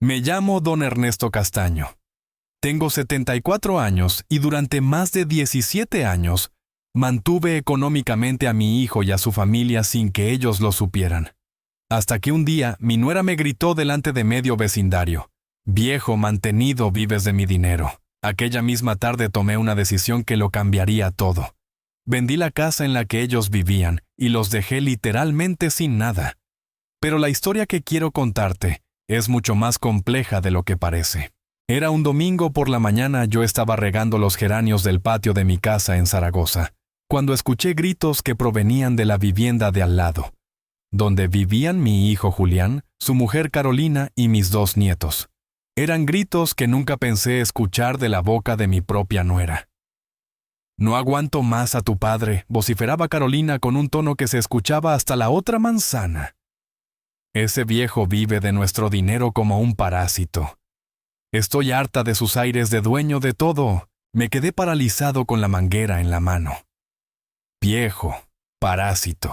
Me llamo don Ernesto Castaño. Tengo 74 años y durante más de 17 años mantuve económicamente a mi hijo y a su familia sin que ellos lo supieran. Hasta que un día mi nuera me gritó delante de medio vecindario: «Viejo mantenido, vives de mi dinero». Aquella misma tarde tomé una decisión que lo cambiaría todo. Vendí la casa en la que ellos vivían y los dejé literalmente sin nada. Pero la historia que quiero contarte es mucho más compleja de lo que parece. Era un domingo por la mañana, yo estaba regando los geranios del patio de mi casa en Zaragoza, cuando escuché gritos que provenían de la vivienda de al lado, donde vivían mi hijo Julián, su mujer Carolina y mis 2 nietos. Eran gritos que nunca pensé escuchar de la boca de mi propia nuera. «No aguanto más a tu padre», vociferaba Carolina con un tono que se escuchaba hasta la otra manzana. «Ese viejo vive de nuestro dinero como un parásito. Estoy harta de sus aires de dueño de todo». Me quedé paralizado con la manguera en la mano. Viejo, parásito.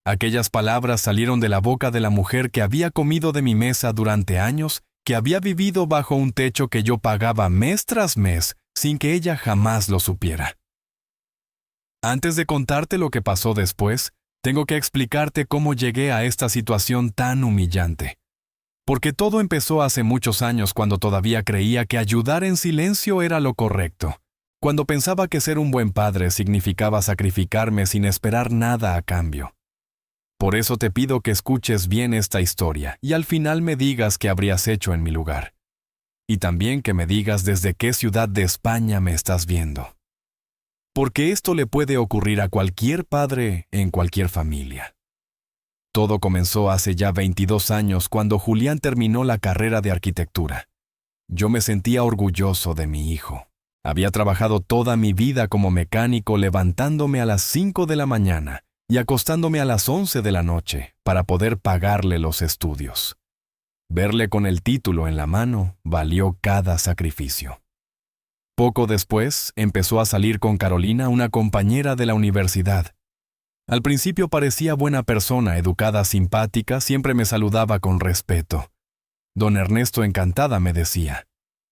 Aquellas palabras salieron de la boca de la mujer que había comido de mi mesa durante años, que había vivido bajo un techo que yo pagaba mes tras mes sin que ella jamás lo supiera. Antes de contarte lo que pasó después, tengo que explicarte cómo llegué a esta situación tan humillante. Porque todo empezó hace muchos años, cuando todavía creía que ayudar en silencio era lo correcto, cuando pensaba que ser un buen padre significaba sacrificarme sin esperar nada a cambio. Por eso te pido que escuches bien esta historia y al final me digas qué habrías hecho en mi lugar. Y también que me digas desde qué ciudad de España me estás viendo. Porque esto le puede ocurrir a cualquier padre en cualquier familia. Todo comenzó hace ya 22 años, cuando Julián terminó la carrera de arquitectura. Yo me sentía orgulloso de mi hijo. Había trabajado toda mi vida como mecánico, levantándome a las 5 de la mañana y acostándome a las 11 de la noche para poder pagarle los estudios. Verle con el título en la mano valió cada sacrificio. Poco después empezó a salir con Carolina, una compañera de la universidad. Al principio parecía buena persona, educada, simpática, siempre me saludaba con respeto. Don Ernesto, encantada, me decía.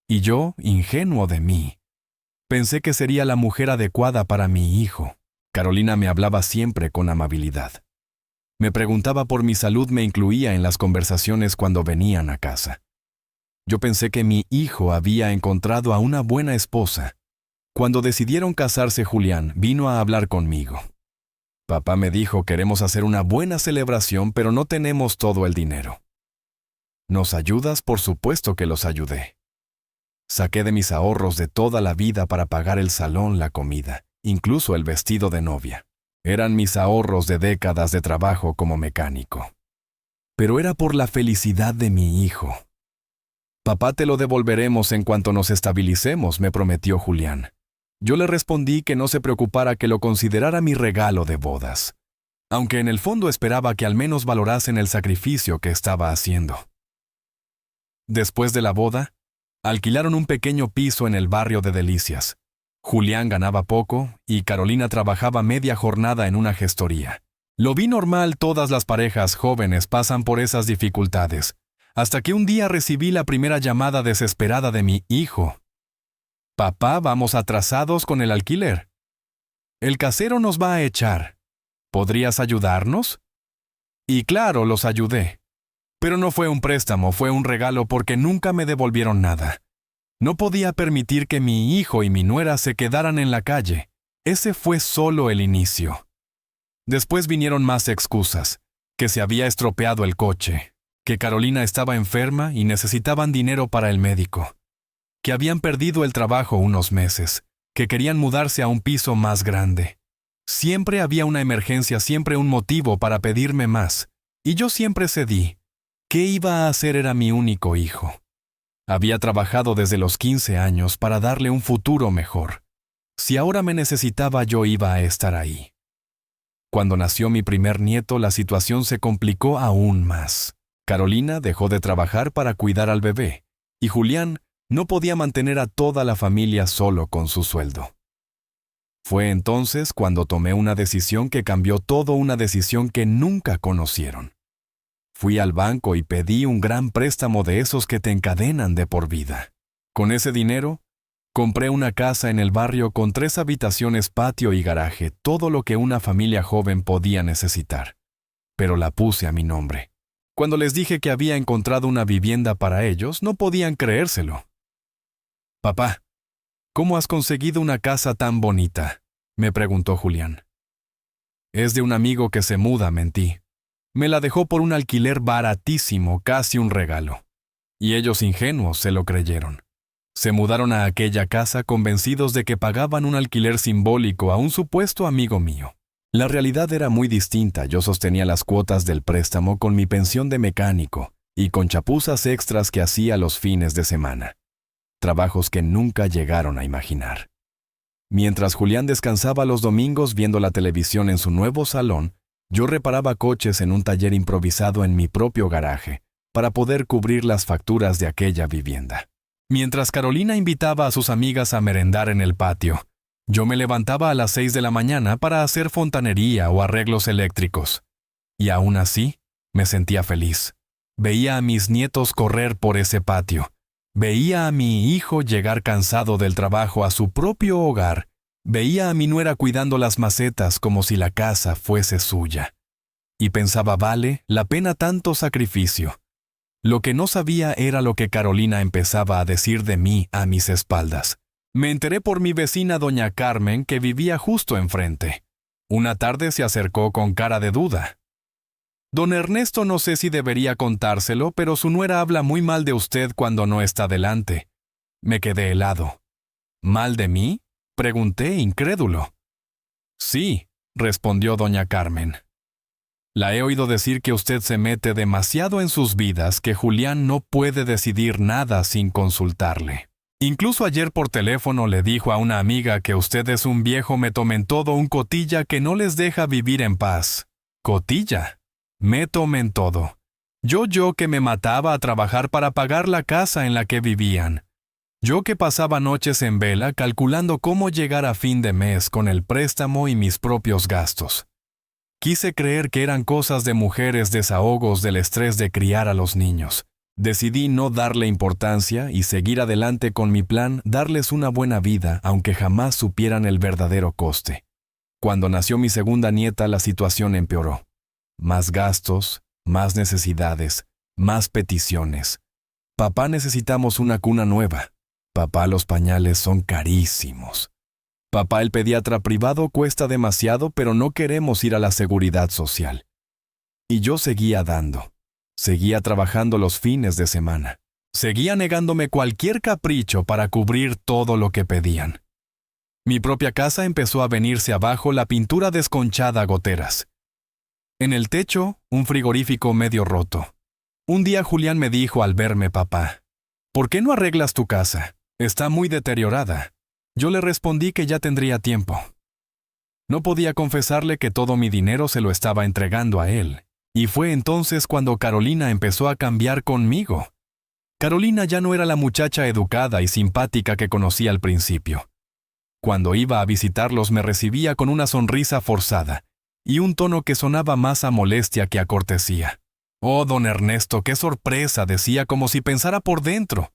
Y yo, ingenuo de mí, pensé que sería la mujer adecuada para mi hijo. Carolina me hablaba siempre con amabilidad. Me preguntaba por mi salud, me incluía en las conversaciones cuando venían a casa. Yo pensé que mi hijo había encontrado a una buena esposa. Cuando decidieron casarse, Julián vino a hablar conmigo. Papá me dijo: «Queremos hacer una buena celebración, pero no tenemos todo el dinero». «¿Nos ayudas?». Por supuesto que los ayudé. Saqué de mis ahorros de toda la vida para pagar el salón, la comida, incluso el vestido de novia. Eran mis ahorros de décadas de trabajo como mecánico. Pero era por la felicidad de mi hijo. «Papá, te lo devolveremos en cuanto nos estabilicemos», me prometió Julián. Yo le respondí que no se preocupara, que lo considerara mi regalo de bodas, aunque en el fondo esperaba que al menos valorasen el sacrificio que estaba haciendo. Después de la boda, alquilaron un pequeño piso en el barrio de Delicias. Julián ganaba poco y Carolina trabajaba media jornada en una gestoría. Lo vi normal, todas las parejas jóvenes pasan por esas dificultades, hasta que un día recibí la primera llamada desesperada de mi hijo. «Papá, vamos atrasados con el alquiler. El casero nos va a echar. ¿Podrías ayudarnos?». Y claro, los ayudé. Pero no fue un préstamo, fue un regalo, porque nunca me devolvieron nada. No podía permitir que mi hijo y mi nuera se quedaran en la calle. Ese fue solo el inicio. Después vinieron más excusas: que se había estropeado el coche, que Carolina estaba enferma y necesitaban dinero para el médico, que habían perdido el trabajo unos meses, que querían mudarse a un piso más grande. Siempre había una emergencia, siempre un motivo para pedirme más, y yo siempre cedí. ¿Qué iba a hacer? Era mi único hijo. Había trabajado desde los 15 años para darle un futuro mejor. Si ahora me necesitaba, yo iba a estar ahí. Cuando nació mi primer nieto, la situación se complicó aún más. Carolina dejó de trabajar para cuidar al bebé, y Julián no podía mantener a toda la familia solo con su sueldo. Fue entonces cuando tomé una decisión que cambió todo, una decisión que nunca conocieron. Fui al banco y pedí un gran préstamo de esos que te encadenan de por vida. Con ese dinero, compré una casa en el barrio con 3 habitaciones, patio y garaje, todo lo que una familia joven podía necesitar. Pero la puse a mi nombre. Cuando les dije que había encontrado una vivienda para ellos, no podían creérselo. «Papá, ¿cómo has conseguido una casa tan bonita?», me preguntó Julián. «Es de un amigo que se muda», mentí. «Me la dejó por un alquiler baratísimo, casi un regalo». Y ellos, ingenuos, se lo creyeron. Se mudaron a aquella casa convencidos de que pagaban un alquiler simbólico a un supuesto amigo mío. La realidad era muy distinta. Yo sostenía las cuotas del préstamo con mi pensión de mecánico y con chapuzas extras que hacía los fines de semana. Trabajos que nunca llegaron a imaginar. Mientras Julián descansaba los domingos viendo la televisión en su nuevo salón, yo reparaba coches en un taller improvisado en mi propio garaje para poder cubrir las facturas de aquella vivienda. Mientras Carolina invitaba a sus amigas a merendar en el patio, yo me levantaba a las 6 de la mañana para hacer fontanería o arreglos eléctricos. Y aún así, me sentía feliz. Veía a mis nietos correr por ese patio. Veía a mi hijo llegar cansado del trabajo a su propio hogar. Veía a mi nuera cuidando las macetas como si la casa fuese suya. Y pensaba, vale la pena tanto sacrificio. Lo que no sabía era lo que Carolina empezaba a decir de mí a mis espaldas. Me enteré por mi vecina doña Carmen, que vivía justo enfrente. Una tarde se acercó con cara de duda. «Don Ernesto, no sé si debería contárselo, pero su nuera habla muy mal de usted cuando no está delante». Me quedé helado. «¿Mal de mí?», pregunté, incrédulo. «Sí», respondió doña Carmen. «La he oído decir que usted se mete demasiado en sus vidas, que Julián no puede decidir nada sin consultarle. Incluso ayer por teléfono le dijo a una amiga que usted es un viejo metomentodo, un cotilla que no les deja vivir en paz». «¿Cotilla? Metomentodo. Yo que me mataba a trabajar para pagar la casa en la que vivían. Yo que pasaba noches en vela calculando cómo llegar a fin de mes con el préstamo y mis propios gastos. Quise creer que eran cosas de mujeres, desahogos del estrés de criar a los niños. Decidí no darle importancia y seguir adelante con mi plan, darles una buena vida, aunque jamás supieran el verdadero coste. Cuando nació mi segunda nieta, la situación empeoró. Más gastos, más necesidades, más peticiones. «Papá, necesitamos una cuna nueva». «Papá, los pañales son carísimos». «Papá, el pediatra privado cuesta demasiado, pero no queremos ir a la seguridad social». Y yo seguía dando. Seguía trabajando los fines de semana. Seguía negándome cualquier capricho para cubrir todo lo que pedían. Mi propia casa empezó a venirse abajo, la pintura desconchada a goteras. En el techo, un frigorífico medio roto. Un día Julián me dijo al verme: «Papá, ¿por qué no arreglas tu casa? Está muy deteriorada». Yo le respondí que ya tendría tiempo. No podía confesarle que todo mi dinero se lo estaba entregando a él. Y fue entonces cuando Carolina empezó a cambiar conmigo. Carolina ya no era la muchacha educada y simpática que conocí al principio. Cuando iba a visitarlos me recibía con una sonrisa forzada y un tono que sonaba más a molestia que a cortesía. «Oh, don Ernesto, qué sorpresa», decía, como si pensara por dentro.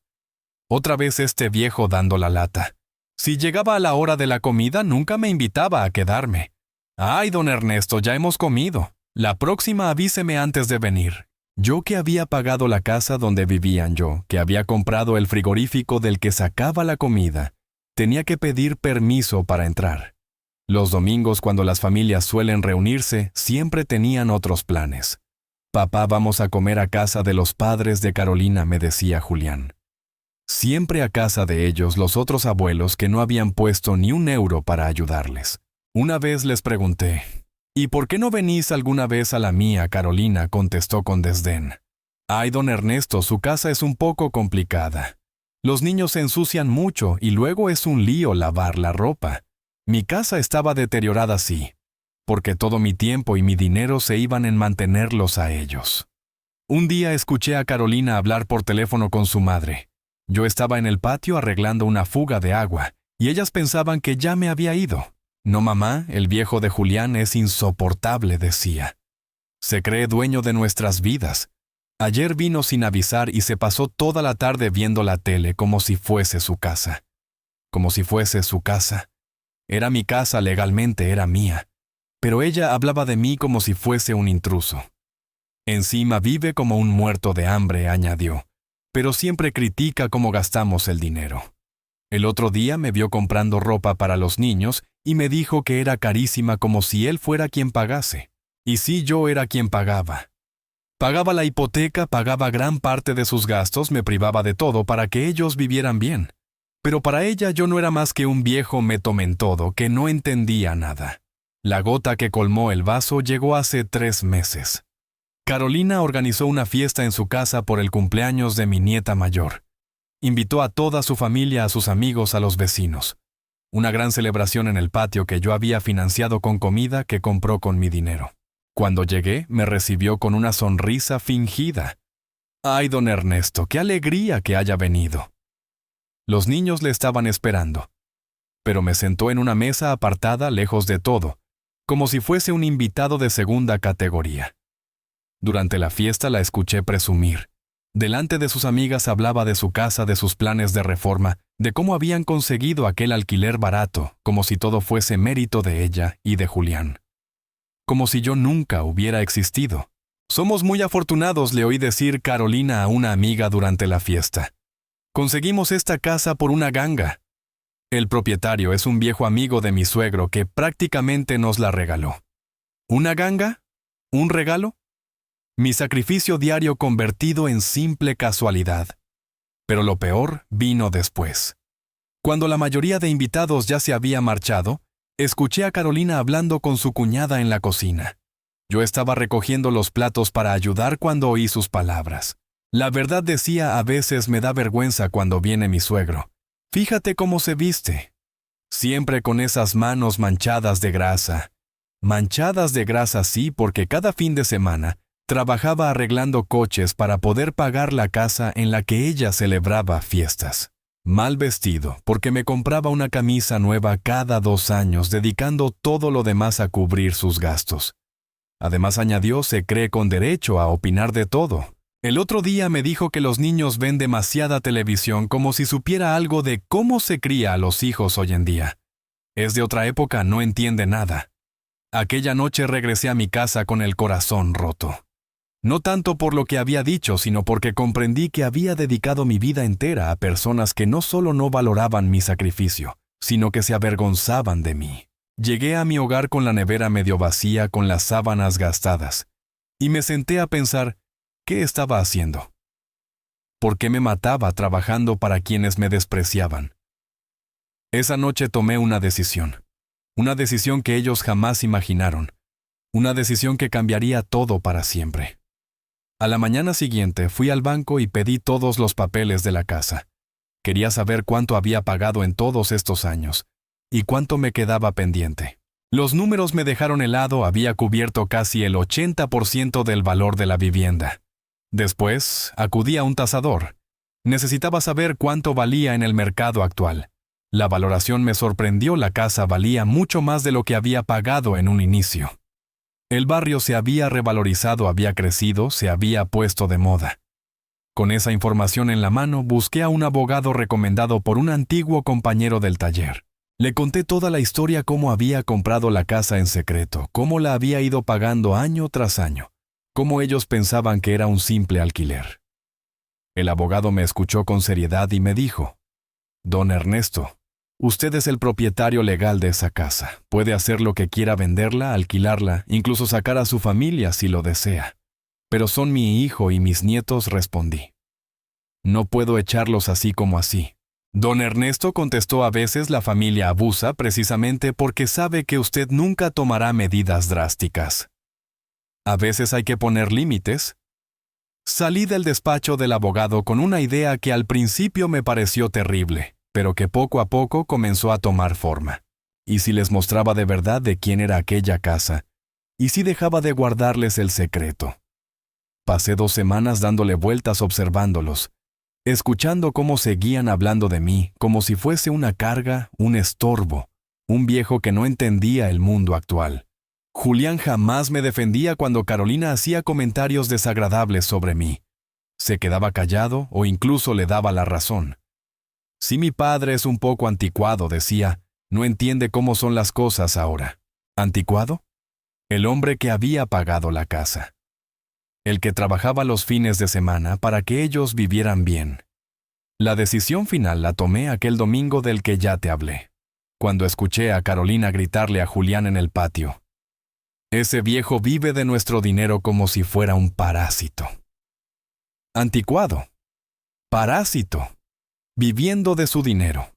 Otra vez este viejo dando la lata. Si llegaba a la hora de la comida, nunca me invitaba a quedarme. «Ay, don Ernesto, ya hemos comido. La próxima avíseme antes de venir». Yo, que había pagado la casa donde vivían, yo que había comprado el frigorífico del que sacaba la comida, tenía que pedir permiso para entrar. Los domingos, cuando las familias suelen reunirse, siempre tenían otros planes. «Papá, vamos a comer a casa de los padres de Carolina», me decía Julián. Siempre a casa de ellos, los otros abuelos que no habían puesto ni un euro para ayudarles. Una vez les pregunté: «¿Y por qué no venís alguna vez a la mía, Carolina?», contestó con desdén. «Ay, don Ernesto, su casa es un poco complicada. Los niños se ensucian mucho y luego es un lío lavar la ropa. Mi casa estaba deteriorada, sí, porque todo mi tiempo y mi dinero se iban en mantenerlos a ellos». Un día escuché a Carolina hablar por teléfono con su madre. Yo estaba en el patio arreglando una fuga de agua, y ellas pensaban que ya me había ido. «No, mamá, el viejo de Julián es insoportable», decía. «Se cree dueño de nuestras vidas. Ayer vino sin avisar y se pasó toda la tarde viendo la tele como si fuese su casa. Como si fuese su casa. Era mi casa legalmente, era mía. Pero ella hablaba de mí como si fuese un intruso. Encima vive como un muerto de hambre, añadió, pero siempre critica cómo gastamos el dinero. El otro día me vio comprando ropa para los niños y me dijo que era carísima como si él fuera quien pagase. Y sí, yo era quien pagaba. Pagaba la hipoteca, pagaba gran parte de sus gastos, me privaba de todo para que ellos vivieran bien. Pero para ella yo no era más que un viejo metomentodo que no entendía nada. La gota que colmó el vaso llegó hace 3 meses. Carolina organizó una fiesta en su casa por el cumpleaños de mi nieta mayor. Invitó a toda su familia, a sus amigos, a los vecinos. Una gran celebración en el patio que yo había financiado con comida que compró con mi dinero. Cuando llegué, me recibió con una sonrisa fingida. ¡Ay, don Ernesto, qué alegría que haya venido! Los niños le estaban esperando, pero me sentó en una mesa apartada lejos de todo, como si fuese un invitado de segunda categoría. Durante la fiesta la escuché presumir. Delante de sus amigas hablaba de su casa, de sus planes de reforma, de cómo habían conseguido aquel alquiler barato, como si todo fuese mérito de ella y de Julián. Como si yo nunca hubiera existido. Somos muy afortunados, le oí decir Carolina a una amiga durante la fiesta. Conseguimos esta casa por una ganga. El propietario es un viejo amigo de mi suegro que prácticamente nos la regaló. ¿Una ganga? ¿Un regalo? Mi sacrificio diario convertido en simple casualidad. Pero lo peor vino después. Cuando la mayoría de invitados ya se había marchado, escuché a Carolina hablando con su cuñada en la cocina. Yo estaba recogiendo los platos para ayudar cuando oí sus palabras. La verdad, decía, a veces me da vergüenza cuando viene mi suegro. Fíjate cómo se viste. Siempre con esas manos manchadas de grasa. Manchadas de grasa, sí, porque cada fin de semana trabajaba arreglando coches para poder pagar la casa en la que ella celebraba fiestas. Mal vestido, porque me compraba una camisa nueva cada 2 años, dedicando todo lo demás a cubrir sus gastos. Además, añadió, se cree con derecho a opinar de todo. El otro día me dijo que los niños ven demasiada televisión, como si supiera algo de cómo se cría a los hijos hoy en día. Es de otra época, no entiende nada. Aquella noche regresé a mi casa con el corazón roto. No tanto por lo que había dicho, sino porque comprendí que había dedicado mi vida entera a personas que no solo no valoraban mi sacrificio, sino que se avergonzaban de mí. Llegué a mi hogar con la nevera medio vacía, con las sábanas gastadas, y me senté a pensar, ¿qué estaba haciendo? ¿Por qué me mataba trabajando para quienes me despreciaban? Esa noche tomé una decisión que ellos jamás imaginaron, una decisión que cambiaría todo para siempre. A la mañana siguiente fui al banco y pedí todos los papeles de la casa. Quería saber cuánto había pagado en todos estos años y cuánto me quedaba pendiente. Los números me dejaron helado, había cubierto casi el 80% del valor de la vivienda. Después, acudí a un tasador. Necesitaba saber cuánto valía en el mercado actual. La valoración me sorprendió, la casa valía mucho más de lo que había pagado en un inicio. El barrio se había revalorizado, había crecido, se había puesto de moda. Con esa información en la mano, busqué a un abogado recomendado por un antiguo compañero del taller. Le conté toda la historia, cómo había comprado la casa en secreto, cómo la había ido pagando año tras año, cómo ellos pensaban que era un simple alquiler. El abogado me escuchó con seriedad y me dijo, «Don Ernesto, usted es el propietario legal de esa casa. Puede hacer lo que quiera, venderla, alquilarla, incluso sacar a su familia si lo desea. Pero son mi hijo y mis nietos», respondí. «No puedo echarlos así como así». Don Ernesto contestó, «A veces la familia abusa precisamente porque sabe que usted nunca tomará medidas drásticas. A veces hay que poner límites». Salí del despacho del abogado con una idea que al principio me pareció terrible, pero que poco a poco comenzó a tomar forma. ¿Y si les mostraba de verdad de quién era aquella casa? ¿Y si dejaba de guardarles el secreto? Pasé 2 semanas dándole vueltas observándolos, escuchando cómo seguían hablando de mí, como si fuese una carga, un estorbo, un viejo que no entendía el mundo actual. Julián jamás me defendía cuando Carolina hacía comentarios desagradables sobre mí. Se quedaba callado o incluso le daba la razón. Si mi padre es un poco anticuado, decía, no entiende cómo son las cosas ahora. ¿Anticuado? El hombre que había pagado la casa. El que trabajaba los fines de semana para que ellos vivieran bien. La decisión final la tomé aquel domingo del que ya te hablé, cuando escuché a Carolina gritarle a Julián en el patio. Ese viejo vive de nuestro dinero como si fuera un parásito. Anticuado. Parásito. Viviendo de su dinero.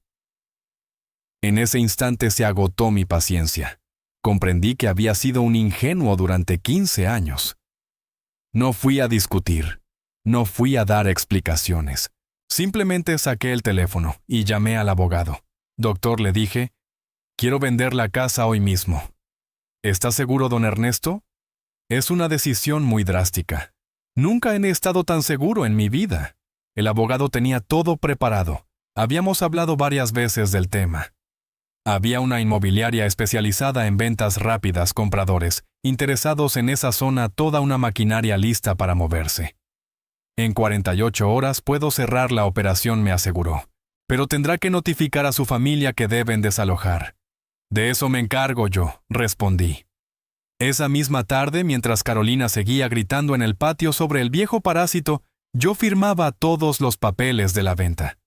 En ese instante se agotó mi paciencia. Comprendí que había sido un ingenuo durante 15 años. No fui a discutir. No fui a dar explicaciones. Simplemente saqué el teléfono y llamé al abogado. Doctor, le dije, quiero vender la casa hoy mismo. ¿Está seguro, don Ernesto? Es una decisión muy drástica. Nunca he estado tan seguro en mi vida. El abogado tenía todo preparado. Habíamos hablado varias veces del tema. Había una inmobiliaria especializada en ventas rápidas, compradores, interesados en esa zona, toda una maquinaria lista para moverse. En 48 horas puedo cerrar la operación, me aseguró. Pero tendrá que notificar a su familia que deben desalojar. De eso me encargo yo, respondí. Esa misma tarde, mientras Carolina seguía gritando en el patio sobre el viejo parásito, yo firmaba todos los papeles de la venta.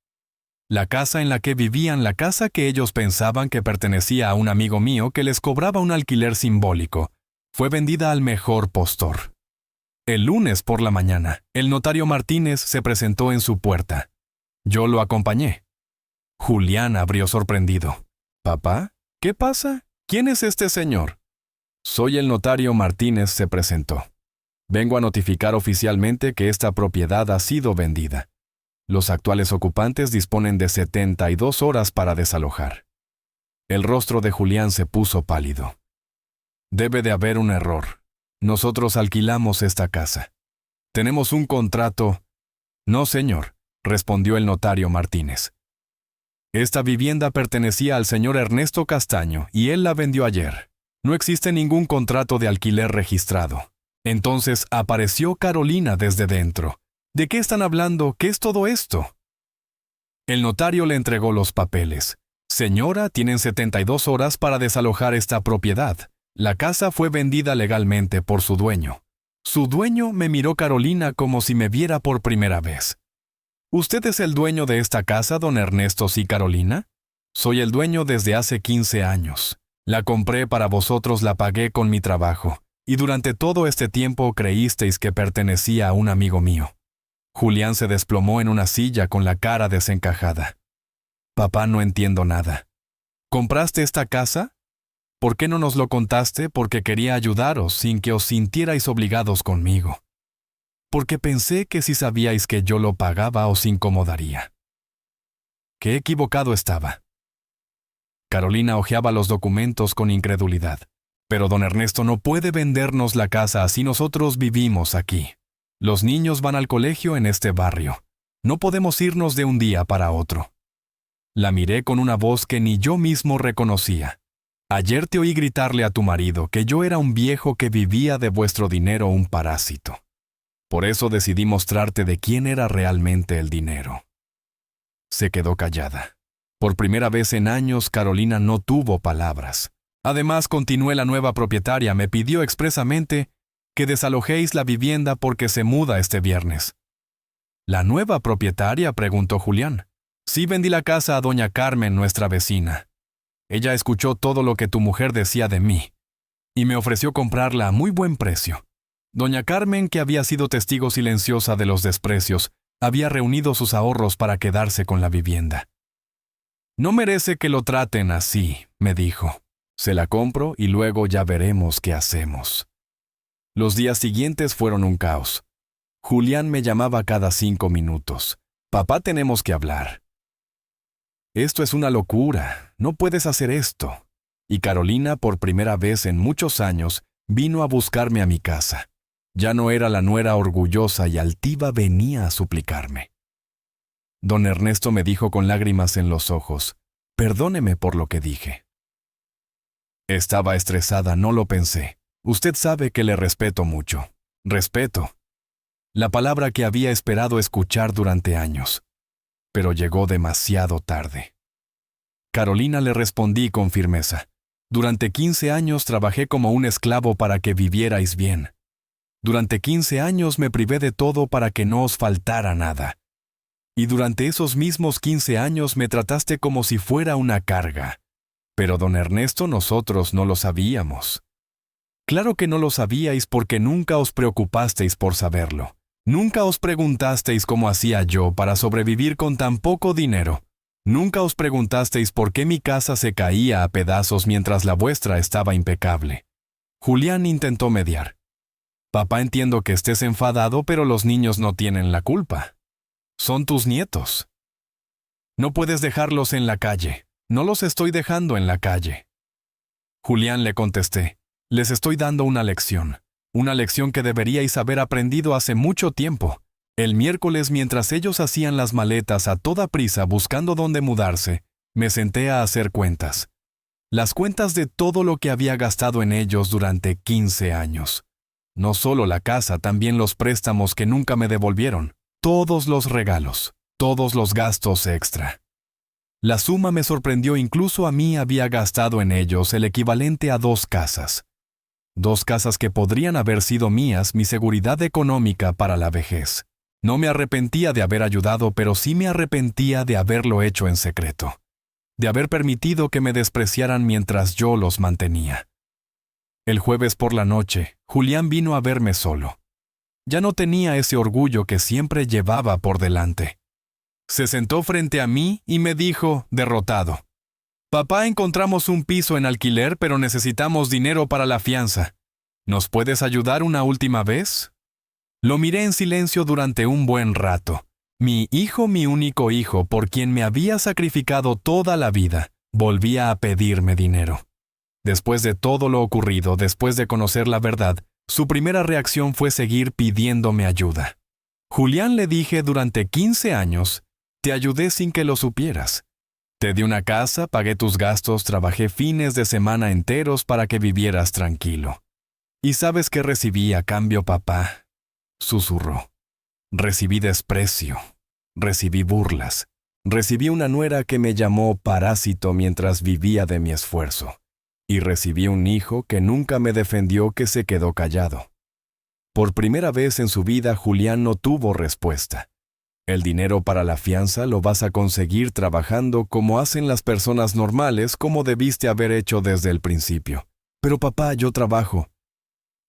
La casa en la que vivían, la casa que ellos pensaban que pertenecía a un amigo mío que les cobraba un alquiler simbólico, fue vendida al mejor postor. El lunes por la mañana, el notario Martínez se presentó en su puerta. Yo lo acompañé. Julián abrió sorprendido. «¿Papá? ¿Qué pasa? ¿Quién es este señor?» «Soy el notario Martínez», se presentó. «Vengo a notificar oficialmente que esta propiedad ha sido vendida. Los actuales ocupantes disponen de 72 horas para desalojar». El rostro de Julián se puso pálido. «Debe de haber un error. Nosotros alquilamos esta casa. Tenemos un contrato». «No, señor», respondió el notario Martínez. «Esta vivienda pertenecía al señor Ernesto Castaño y él la vendió ayer. No existe ningún contrato de alquiler registrado». Entonces apareció Carolina desde dentro. «¿De qué están hablando? ¿Qué es todo esto?» El notario le entregó los papeles. «Señora, tienen 72 horas para desalojar esta propiedad. La casa fue vendida legalmente por su dueño». Su dueño, me miró Carolina como si me viera por primera vez. «¿Usted es el dueño de esta casa, don Ernesto, sí, Carolina?» «Soy el dueño desde hace 15 años. La compré para vosotros, la pagué con mi trabajo. Y durante todo este tiempo creísteis que pertenecía a un amigo mío». Julián se desplomó en una silla con la cara desencajada. «Papá, no entiendo nada. ¿Compraste esta casa? ¿Por qué no nos lo contaste? Porque quería ayudaros sin que os sintierais obligados conmigo. Porque pensé que si sabíais que yo lo pagaba os incomodaría». Qué equivocado estaba. Carolina hojeaba los documentos con incredulidad. «Pero don Ernesto no puede vendernos la casa así, nosotros vivimos aquí. Los niños van al colegio en este barrio. No podemos irnos de un día para otro». La miré con una voz que ni yo mismo reconocía. «Ayer te oí gritarle a tu marido que yo era un viejo que vivía de vuestro dinero, un parásito. Por eso decidí mostrarte de quién era realmente el dinero». Se quedó callada. Por primera vez en años, Carolina no tuvo palabras. Además, continué, la nueva propietaria me pidió expresamente que desalojéis la vivienda porque se muda este viernes. «¿La nueva propietaria?», preguntó Julián. «Sí, vendí la casa a doña Carmen, nuestra vecina. Ella escuchó todo lo que tu mujer decía de mí y me ofreció comprarla a muy buen precio». Doña Carmen, que había sido testigo silenciosa de los desprecios, había reunido sus ahorros para quedarse con la vivienda. «No merece que lo traten así», me dijo. «Se la compro y luego ya veremos qué hacemos». Los días siguientes fueron un caos. Julián me llamaba cada 5 minutos. «Papá, tenemos que hablar». «Esto es una locura. No puedes hacer esto». Y Carolina, por primera vez en muchos años, vino a buscarme a mi casa. Ya no era la nuera orgullosa y altiva, venía a suplicarme. Don Ernesto, me dijo con lágrimas en los ojos, «Perdóneme por lo que dije». Estaba estresada, no lo pensé. Usted sabe que le respeto mucho. Respeto. la palabra que había esperado escuchar durante años. Pero llegó demasiado tarde. Carolina, le respondí con firmeza. Durante 15 años trabajé como un esclavo para que vivierais bien. Durante 15 años me privé de todo para que no os faltara nada. Y durante esos mismos 15 años me trataste como si fuera una carga. Pero, don Ernesto, nosotros no lo sabíamos. Claro que no lo sabíais porque nunca os preocupasteis por saberlo. Nunca os preguntasteis cómo hacía yo para sobrevivir con tan poco dinero. Nunca os preguntasteis por qué mi casa se caía a pedazos mientras la vuestra estaba impecable. Julián intentó mediar. Papá, entiendo que estés enfadado, pero los niños no tienen la culpa. Son tus nietos. No puedes dejarlos en la calle. No los estoy dejando en la calle. Julián, le contesté, les estoy dando una lección que deberíais haber aprendido hace mucho tiempo. El miércoles, mientras ellos hacían las maletas a toda prisa buscando dónde mudarse, me senté a hacer cuentas. Las cuentas de todo lo que había gastado en ellos durante 15 años. No solo la casa, también los préstamos que nunca me devolvieron, todos los regalos, todos los gastos extra. La suma me sorprendió, incluso a mí había gastado en ellos el equivalente a 2 casas. 2 casas que podrían haber sido mías, mi seguridad económica para la vejez. No me arrepentía de haber ayudado, pero sí me arrepentía de haberlo hecho en secreto. De haber permitido que me despreciaran mientras yo los mantenía. El jueves por la noche, Julián vino a verme solo. Ya no tenía ese orgullo que siempre llevaba por delante. Se sentó frente a mí y me dijo, derrotado: «Papá, encontramos un piso en alquiler, pero necesitamos dinero para la fianza. ¿Nos puedes ayudar una última vez?» Lo miré en silencio durante un buen rato. Mi hijo, mi único hijo, por quien me había sacrificado toda la vida, volvía a pedirme dinero. Después de todo lo ocurrido, después de conocer la verdad, su primera reacción fue seguir pidiéndome ayuda. Julián, le dije, durante 15 años, te ayudé sin que lo supieras. Te di una casa, pagué tus gastos, trabajé fines de semana enteros para que vivieras tranquilo. ¿Y sabes qué recibí a cambio, papá?», susurró. Recibí desprecio, recibí burlas, recibí una nuera que me llamó parásito mientras vivía de mi esfuerzo, y recibí un hijo que nunca me defendió, que se quedó callado. Por primera vez en su vida, Julián no tuvo respuesta. El dinero para la fianza lo vas a conseguir trabajando como hacen las personas normales, como debiste haber hecho desde el principio. Pero papá, yo trabajo.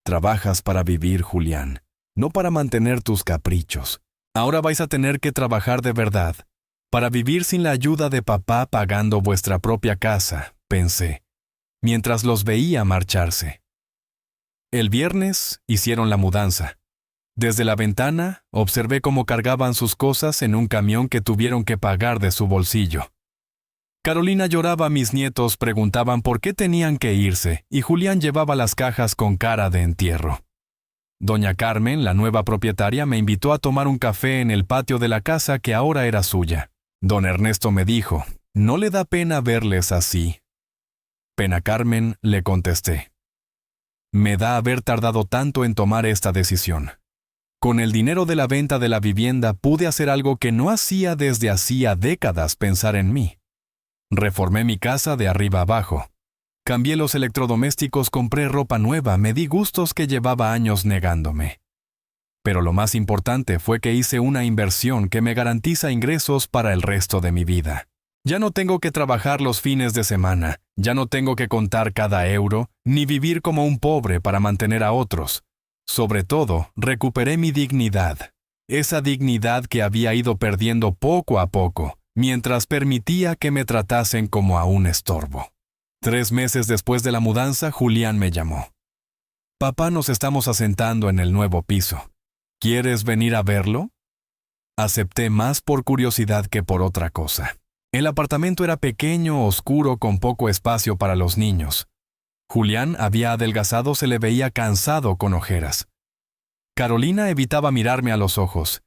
Trabajas para vivir, Julián, no para mantener tus caprichos. Ahora vais a tener que trabajar de verdad, para vivir sin la ayuda de papá, pagando vuestra propia casa, pensé, mientras los veía marcharse. El viernes hicieron la mudanza. Desde la ventana, observé cómo cargaban sus cosas en un camión que tuvieron que pagar de su bolsillo. Carolina lloraba, mis nietos preguntaban por qué tenían que irse, y Julián llevaba las cajas con cara de entierro. Doña Carmen, la nueva propietaria, me invitó a tomar un café en el patio de la casa que ahora era suya. Don Ernesto me dijo, «¿No le da pena verles así?». «Pena, Carmen», le contesté. «Me da haber tardado tanto en tomar esta decisión. Con el dinero de la venta de la vivienda pude hacer algo que no hacía desde hacía décadas, pensar en mí. Reformé mi casa de arriba abajo. Cambié los electrodomésticos, compré ropa nueva, me di gustos que llevaba años negándome. Pero lo más importante fue que hice una inversión que me garantiza ingresos para el resto de mi vida. Ya no tengo que trabajar los fines de semana, ya no tengo que contar cada euro, ni vivir como un pobre para mantener a otros. Sobre todo, recuperé mi dignidad, esa dignidad que había ido perdiendo poco a poco, mientras permitía que me tratasen como a un estorbo. 3 meses después de la mudanza, Julián me llamó. «Papá, nos estamos asentando en el nuevo piso. ¿Quieres venir a verlo?». Acepté, más por curiosidad que por otra cosa. El apartamento era pequeño, oscuro, con poco espacio para los niños. Julián había adelgazado, se le veía cansado, con ojeras. Carolina evitaba mirarme a los ojos,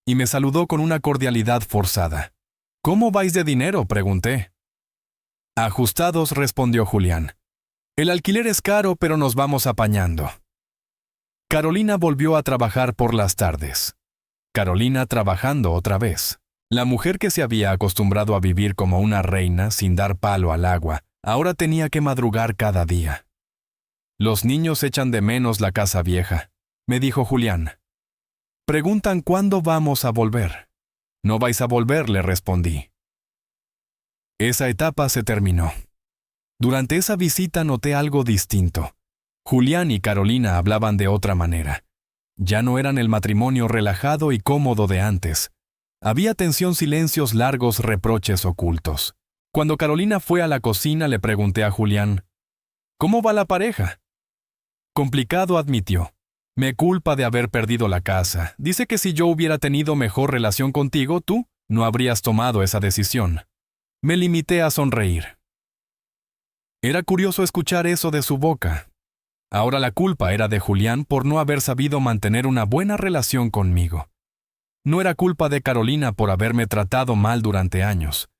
y me saludó con una cordialidad forzada. «¿Cómo vais de dinero?», pregunté. «Ajustados», respondió Julián. «El alquiler es caro, pero nos vamos apañando». Carolina volvió a trabajar por las tardes. Carolina trabajando otra vez. La mujer que se había acostumbrado a vivir como una reina sin dar palo al agua, ahora tenía que madrugar cada día. Los niños echan de menos la casa vieja, me dijo Julián. Preguntan cuándo vamos a volver. No vais a volver, le respondí. Esa etapa se terminó. Durante esa visita noté algo distinto. Julián y Carolina hablaban de otra manera. Ya no eran el matrimonio relajado y cómodo de antes. Había tensión, silencios largos, reproches ocultos. Cuando Carolina fue a la cocina le pregunté a Julián, ¿cómo va la pareja? Complicado, admitió. Me culpa de haber perdido la casa. Dice que si yo hubiera tenido mejor relación contigo, tú no habrías tomado esa decisión. Me limité a sonreír. Era curioso escuchar eso de su boca. Ahora la culpa era de Julián por no haber sabido mantener una buena relación conmigo. No era culpa de Carolina por haberme tratado mal durante años.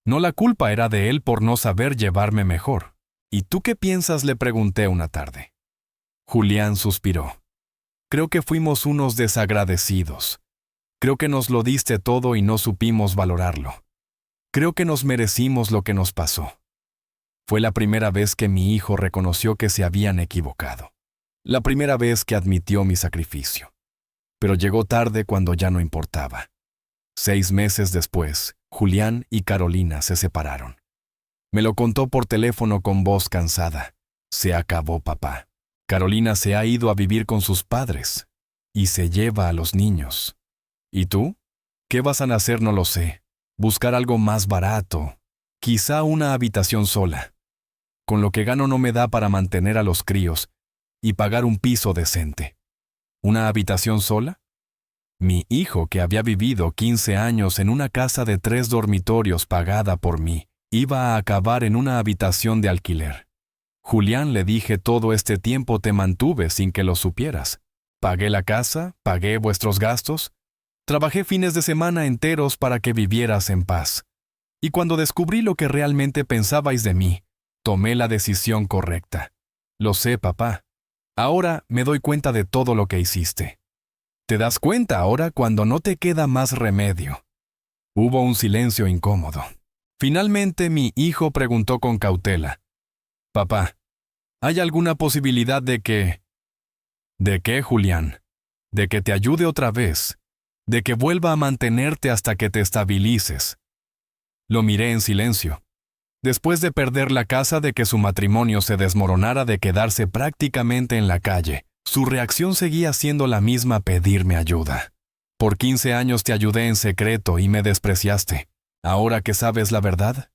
No, la culpa era de él por no saber llevarme mejor. ¿Y tú qué piensas?, le pregunté una tarde. Julián suspiró. Creo que fuimos unos desagradecidos. Creo que nos lo diste todo y no supimos valorarlo. Creo que nos merecimos lo que nos pasó. Fue la primera vez que mi hijo reconoció que se habían equivocado. La primera vez que admitió mi sacrificio. Pero llegó tarde cuando ya no importaba. 6 meses después, Julián y Carolina se separaron. Me lo contó por teléfono con voz cansada. Se acabó, papá. Carolina se ha ido a vivir con sus padres y se lleva a los niños. ¿Y tú? ¿Qué vas a hacer? No lo sé. Buscar algo más barato. Quizá una habitación sola. Con lo que gano no me da para mantener a los críos y pagar un piso decente. ¿Una habitación sola? Mi hijo, que había vivido 15 años en una casa de 3 dormitorios pagada por mí, iba a acabar en una habitación de alquiler. Julián, le dije, todo este tiempo te mantuve sin que lo supieras. Pagué la casa, pagué vuestros gastos, trabajé fines de semana enteros para que vivieras en paz. Y cuando descubrí lo que realmente pensabais de mí, tomé la decisión correcta. Lo sé, papá. Ahora me doy cuenta de todo lo que hiciste. ¿Te das cuenta ahora cuando no te queda más remedio? Hubo un silencio incómodo. Finalmente mi hijo preguntó con cautela. Papá, ¿hay alguna posibilidad de que... ¿De qué, Julián? De que te ayude otra vez. De que vuelva a mantenerte hasta que te estabilices. Lo miré en silencio. Después de perder la casa, de que su matrimonio se desmoronara, de quedarse prácticamente en la calle, su reacción seguía siendo la misma: pedirme ayuda. Por 15 años te ayudé en secreto y me despreciaste. ¿Ahora que sabes la verdad?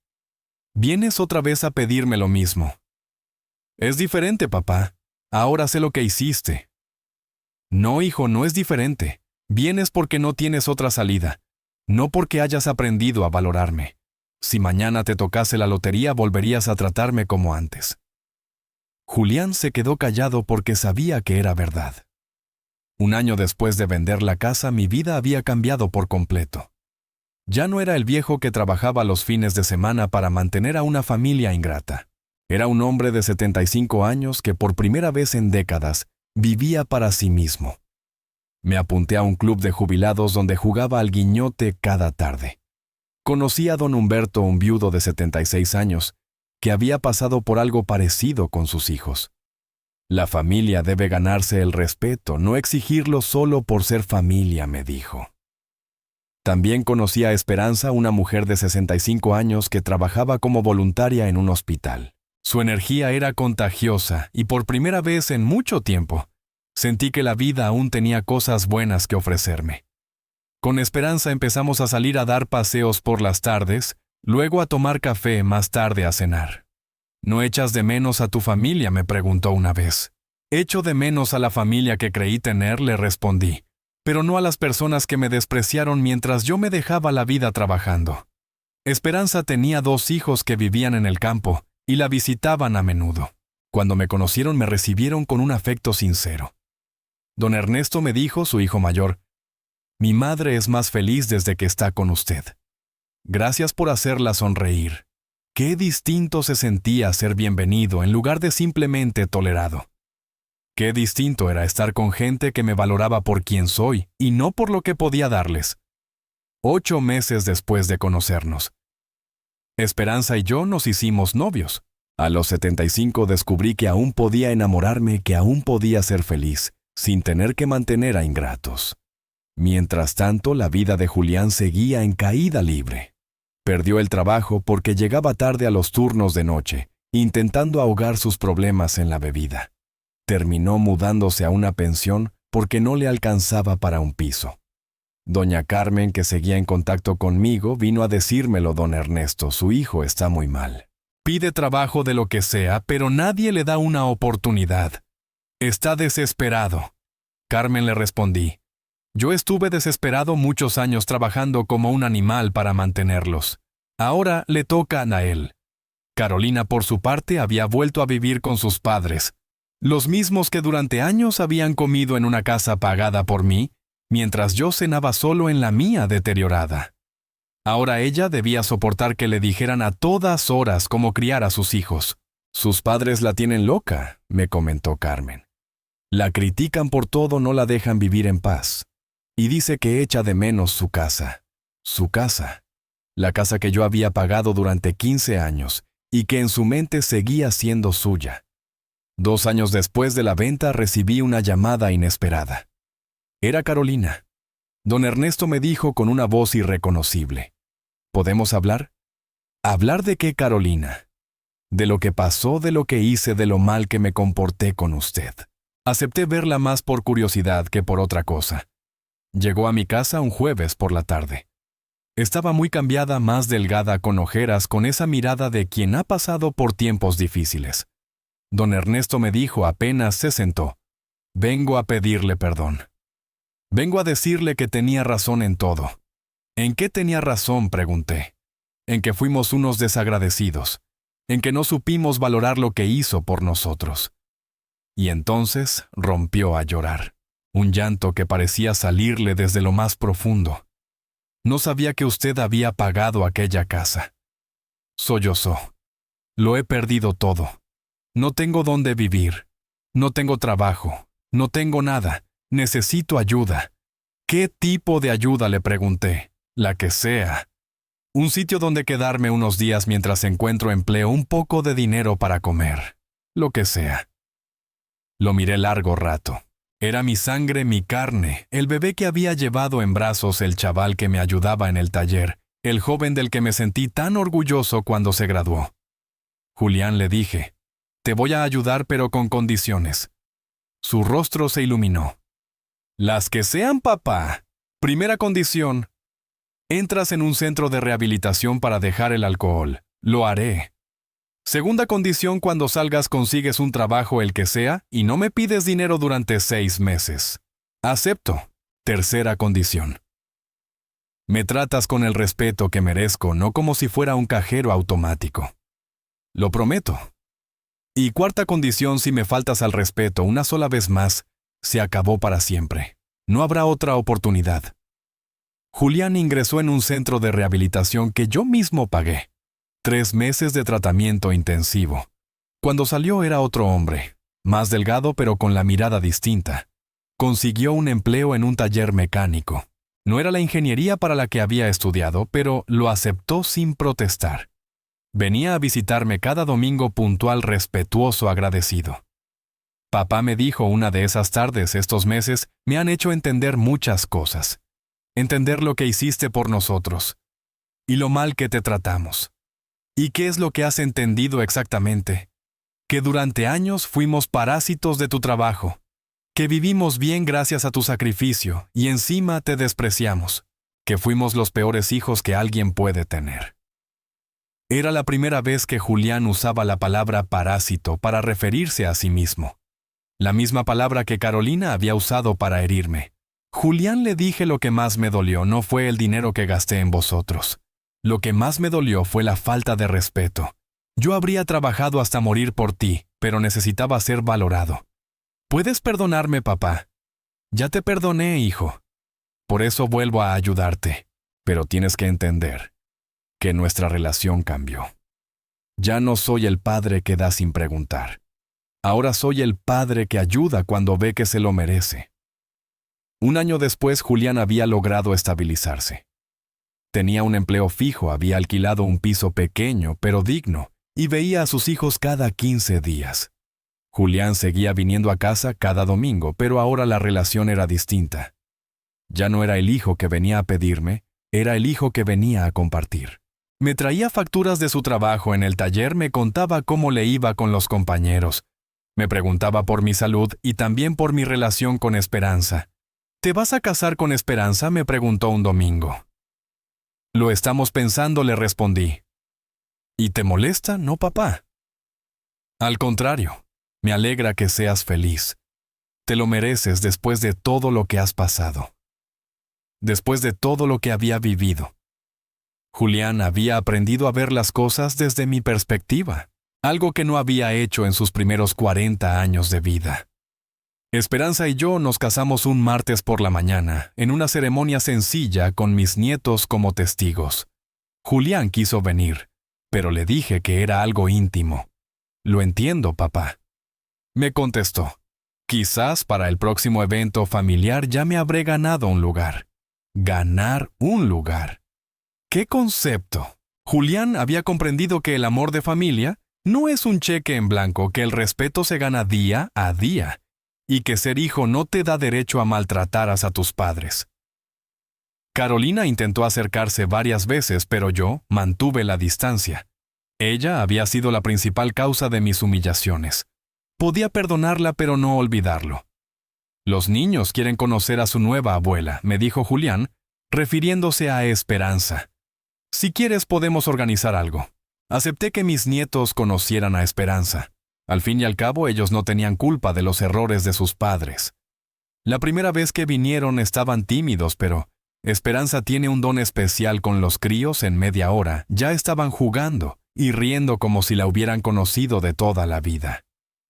Vienes otra vez a pedirme lo mismo. Es diferente, papá. Ahora sé lo que hiciste. No, hijo, no es diferente. Vienes porque no tienes otra salida. No porque hayas aprendido a valorarme. Si mañana te tocase la lotería, volverías a tratarme como antes. Julián se quedó callado porque sabía que era verdad. 1 año después de vender la casa, mi vida había cambiado por completo. Ya no era el viejo que trabajaba los fines de semana para mantener a una familia ingrata. Era un hombre de 75 años que por primera vez en décadas vivía para sí mismo. Me apunté a un club de jubilados donde jugaba al guiñote cada tarde. Conocí a don Humberto, un viudo de 76 años, que había pasado por algo parecido con sus hijos. La familia debe ganarse el respeto, no exigirlo solo por ser familia, me dijo. También conocí a Esperanza, una mujer de 65 años que trabajaba como voluntaria en un hospital. Su energía era contagiosa y por primera vez en mucho tiempo sentí que la vida aún tenía cosas buenas que ofrecerme. Con Esperanza empezamos a salir a dar paseos por las tardes, luego a tomar café, más tarde a cenar. ¿No echas de menos a tu familia?, me preguntó una vez. Echo de menos a la familia que creí tener, le respondí, pero no a las personas que me despreciaron mientras yo me dejaba la vida trabajando. Esperanza tenía 2 hijos que vivían en el campo y la visitaban a menudo. Cuando me conocieron me recibieron con un afecto sincero. Don Ernesto, me dijo su hijo mayor, mi madre es más feliz desde que está con usted. Gracias por hacerla sonreír. Qué distinto se sentía ser bienvenido en lugar de simplemente tolerado. Qué distinto era estar con gente que me valoraba por quien soy y no por lo que podía darles. 8 meses después de conocernos, Esperanza y yo nos hicimos novios. A los 75 descubrí que aún podía enamorarme, que aún podía ser feliz, sin tener que mantener a ingratos. Mientras tanto, la vida de Julián seguía en caída libre. Perdió el trabajo porque llegaba tarde a los turnos de noche, intentando ahogar sus problemas en la bebida. Terminó mudándose a una pensión porque no le alcanzaba para un piso. Doña Carmen, que seguía en contacto conmigo, vino a decírmelo: don Ernesto, su hijo está muy mal. Pide trabajo de lo que sea, pero nadie le da una oportunidad. Está desesperado. Carmen le respondí: yo estuve desesperado muchos años trabajando como un animal para mantenerlos. Ahora le tocan a él. Carolina, por su parte, había vuelto a vivir con sus padres, los mismos que durante años habían comido en una casa pagada por mí, mientras yo cenaba solo en la mía deteriorada. Ahora ella debía soportar que le dijeran a todas horas cómo criar a sus hijos. Sus padres la tienen loca, me comentó Carmen. La critican por todo, no la dejan vivir en paz. Y dice que echa de menos su casa. Su casa. La casa que yo había pagado durante 15 años y que en su mente seguía siendo suya. 2 años después de la venta recibí una llamada inesperada. Era Carolina. Don Ernesto me dijo con una voz irreconocible: ¿podemos hablar? ¿Hablar de qué, Carolina? De lo que pasó, de lo que hice, de lo mal que me comporté con usted. Acepté verla más por curiosidad que por otra cosa. Llegó a mi casa un jueves por la tarde. Estaba muy cambiada, más delgada, con ojeras, con esa mirada de quien ha pasado por tiempos difíciles. Don Ernesto me dijo apenas se sentó: vengo a pedirle perdón. Vengo a decirle que tenía razón en todo. ¿En qué tenía razón?, pregunté. En que fuimos unos desagradecidos, en que no supimos valorar lo que hizo por nosotros. Y entonces rompió a llorar, un llanto que parecía salirle desde lo más profundo. No sabía que usted había pagado aquella casa. Sollozó. Lo he perdido todo. No tengo dónde vivir. No tengo trabajo. No tengo nada. Necesito ayuda. ¿Qué tipo de ayuda?, le pregunté. La que sea. Un sitio donde quedarme unos días mientras encuentro empleo, un poco de dinero para comer. Lo que sea. Lo miré largo rato. Era mi sangre, mi carne, el bebé que había llevado en brazos, el chaval que me ayudaba en el taller, el joven del que me sentí tan orgulloso cuando se graduó. Julián, le dije, te voy a ayudar, pero con condiciones. Su rostro se iluminó. Las que sean, papá. Primera condición: entras en un centro de rehabilitación para dejar el alcohol. Lo haré. Segunda condición: cuando salgas consigues un trabajo, el que sea, y no me pides dinero durante 6 meses. Acepto. Tercera condición: me tratas con el respeto que merezco, no como si fuera un cajero automático. Lo prometo. Y cuarta condición: si me faltas al respeto una sola vez más, se acabó para siempre. No habrá otra oportunidad. Julián ingresó en un centro de rehabilitación que yo mismo pagué. 3 meses de tratamiento intensivo. Cuando salió era otro hombre, más delgado pero con la mirada distinta. Consiguió un empleo en un taller mecánico. No era la ingeniería para la que había estudiado, pero lo aceptó sin protestar. Venía a visitarme cada domingo puntual, respetuoso, agradecido. Papá me dijo una de esas tardes: estos meses me han hecho entender muchas cosas. Entender lo que hiciste por nosotros. Y lo mal que te tratamos. ¿Y qué es lo que has entendido exactamente? Que durante años fuimos parásitos de tu trabajo. Que vivimos bien gracias a tu sacrificio y encima te despreciamos. Que fuimos los peores hijos que alguien puede tener. Era la primera vez que Julián usaba la palabra parásito para referirse a sí mismo. La misma palabra que Carolina había usado para herirme. Julián, le dije, lo que más me dolió no fue el dinero que gasté en vosotros. Lo que más me dolió fue la falta de respeto. Yo habría trabajado hasta morir por ti, pero necesitaba ser valorado. ¿Puedes perdonarme, papá? Ya te perdoné, hijo. Por eso vuelvo a ayudarte. Pero tienes que entender que nuestra relación cambió. Ya no soy el padre que da sin preguntar. Ahora soy el padre que ayuda cuando ve que se lo merece. Un año después, Julián había logrado estabilizarse. Tenía un empleo fijo, había alquilado un piso pequeño, pero digno, y veía a sus hijos cada 15 días. Julián seguía viniendo a casa cada domingo, pero ahora la relación era distinta. Ya no era el hijo que venía a pedirme, era el hijo que venía a compartir. Me traía facturas de su trabajo en el taller, me contaba cómo le iba con los compañeros. Me preguntaba por mi salud y también por mi relación con Esperanza. ¿Te vas a casar con Esperanza?, me preguntó un domingo. Lo estamos pensando, le respondí. ¿Y te molesta, no, papá? Al contrario, me alegra que seas feliz. Te lo mereces después de todo lo que has pasado. Después de todo lo que había vivido. Julián había aprendido a ver las cosas desde mi perspectiva, algo que no había hecho en sus primeros 40 años de vida. Esperanza y yo nos casamos un martes por la mañana, en una ceremonia sencilla con mis nietos como testigos. Julián quiso venir, pero le dije que era algo íntimo. Lo entiendo, papá. Me contestó, quizás para el próximo evento familiar ya me habré ganado un lugar. Ganar un lugar. ¿Qué concepto? Julián había comprendido que el amor de familia no es un cheque en blanco, que el respeto se gana día a día, y que ser hijo no te da derecho a maltratar a tus padres. Carolina intentó acercarse varias veces, pero yo mantuve la distancia. Ella había sido la principal causa de mis humillaciones. Podía perdonarla, pero no olvidarlo. Los niños quieren conocer a su nueva abuela, me dijo Julián, refiriéndose a Esperanza. Si quieres, podemos organizar algo. Acepté que mis nietos conocieran a Esperanza. Al fin y al cabo, ellos no tenían culpa de los errores de sus padres. La primera vez que vinieron estaban tímidos, pero Esperanza tiene un don especial con los críos. En media hora ya estaban jugando y riendo como si la hubieran conocido de toda la vida.